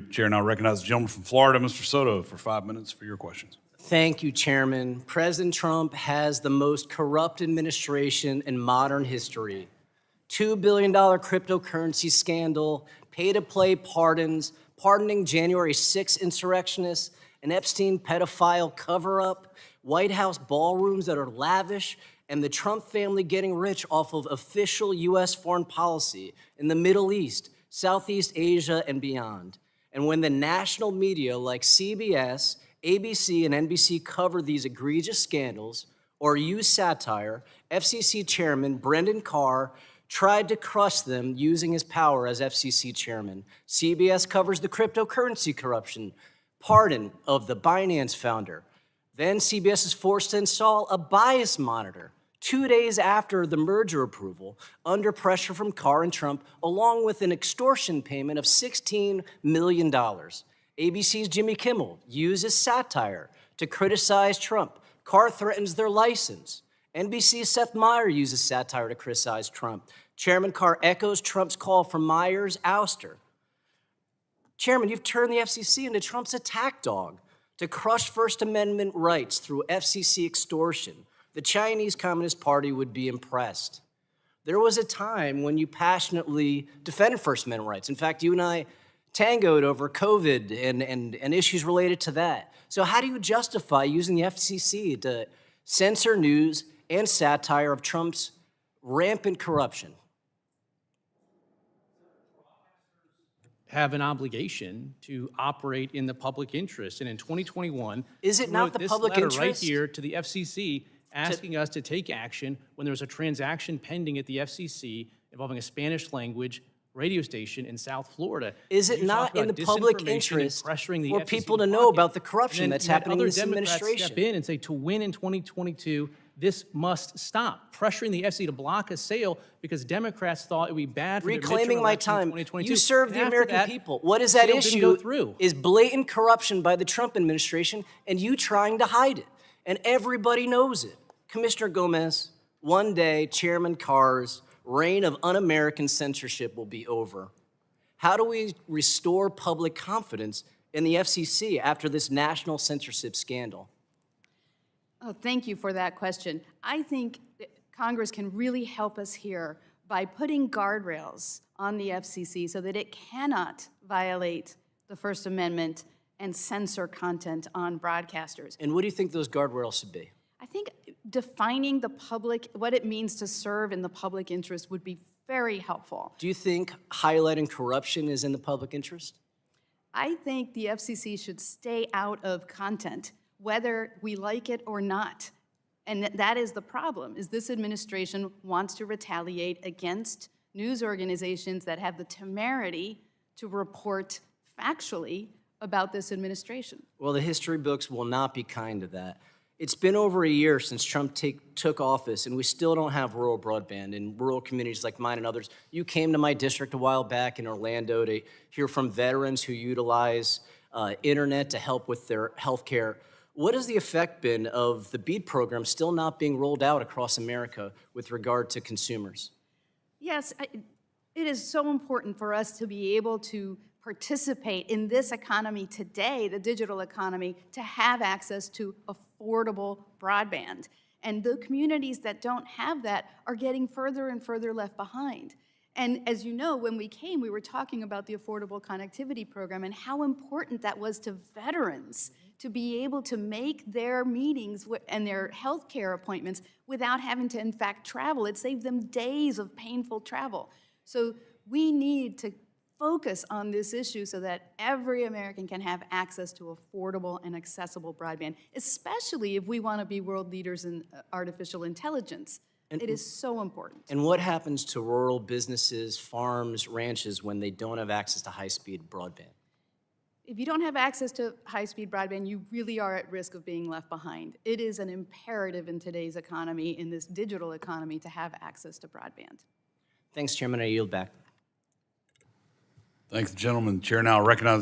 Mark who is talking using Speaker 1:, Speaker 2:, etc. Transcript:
Speaker 1: Chair now recognizes the gentleman from Florida, Mr. Soto, for 5 minutes for your questions.
Speaker 2: Thank you, Chairman. President Trump has the most corrupt administration in modern history. $2 billion cryptocurrency scandal, pay-to-play pardons, pardoning January 6 insurrectionists, an Epstein pedophile cover-up, White House ballrooms that are lavish, and the Trump family getting rich off of official U.S. foreign policy in the Middle East, Southeast Asia, and beyond. And when the national media like CBS, ABC, and NBC cover these egregious scandals or use satire, FCC Chairman Brendan Carr tried to crush them using his power as FCC Chairman. CBS covers the cryptocurrency corruption, pardon of the Binance founder. Then CBS is forced to install a bias monitor 2 days after the merger approval, under pressure from Carr and Trump, along with an extortion payment of $16 million. ABC's Jimmy Kimmel uses satire to criticize Trump. Carr threatens their license. NBC's Seth Meyers uses satire to criticize Trump. Chairman Carr echoes Trump's call for Meyers' ouster. Chairman, you've turned the FCC into Trump's attack dog to crush First Amendment rights through FCC extortion. The Chinese Communist Party would be impressed. There was a time when you passionately defended First Amendment rights. In fact, you and I tangoed over COVID and issues related to that. So how do you justify using the FCC to censor news and satire of Trump's rampant corruption?
Speaker 3: Have an obligation to operate in the public interest. And in 2021,
Speaker 2: is it not the public interest?
Speaker 3: Right here to the FCC asking us to take action when there was a transaction pending at the FCC involving a Spanish language radio station in South Florida.
Speaker 2: Is it not in the public interest for people to know about the corruption that's happening in this administration?
Speaker 3: Step in and say, to win in 2022, this must stop. Pressuring the FCC to block a sale because Democrats thought it would be bad for
Speaker 2: reclaiming my time. You serve the American people. What is that issue is blatant corruption by the Trump administration and you trying to hide it. And everybody knows it. Commissioner Gomez, one day Chairman Carr's reign of un-American censorship will be over. How do we restore public confidence in the FCC after this national censorship scandal?
Speaker 4: Oh, thank you for that question. I think Congress can really help us here by putting guardrails on the FCC so that it cannot violate the First Amendment and censor content on broadcasters.
Speaker 2: And what do you think those guardrails should be?
Speaker 4: I think defining the public, what it means to serve in the public interest would be very helpful.
Speaker 2: Do you think highlighting corruption is in the public interest?
Speaker 4: I think the FCC should stay out of content, whether we like it or not. And that is the problem, is this administration wants to retaliate against news organizations that have the temerity to report factually about this administration.
Speaker 2: Well, the history books will not be kind to that. It's been over a year since Trump took office, and we still don't have rural broadband in rural communities like mine and others. You came to my district a while back in Orlando to hear from veterans who utilize internet to help with their health care. What has the effect been of the BEAD program still not being rolled out across America with regard to consumers?
Speaker 4: Yes, it is so important for us to be able to participate in this economy today, the digital economy, to have access to affordable broadband. And the communities that don't have that are getting further and further left behind. And as you know, when we came, we were talking about the Affordable Connectivity Program and how important that was to veterans to be able to make their meetings and their health care appointments without having to, in fact, travel. It saved them days of painful travel. So we need to focus on this issue so that every American can have access to affordable and accessible broadband, especially if we want to be world leaders in artificial intelligence. And it is so important.
Speaker 2: And what happens to rural businesses, farms, ranches when they don't have access to high-speed broadband?
Speaker 4: If you don't have access to high-speed broadband, you really are at risk of being left behind. It is an imperative in today's economy, in this digital economy, to have access to broadband.
Speaker 2: Thanks, Chairman. I yield back.
Speaker 1: Thanks, gentlemen. Chair now recognizes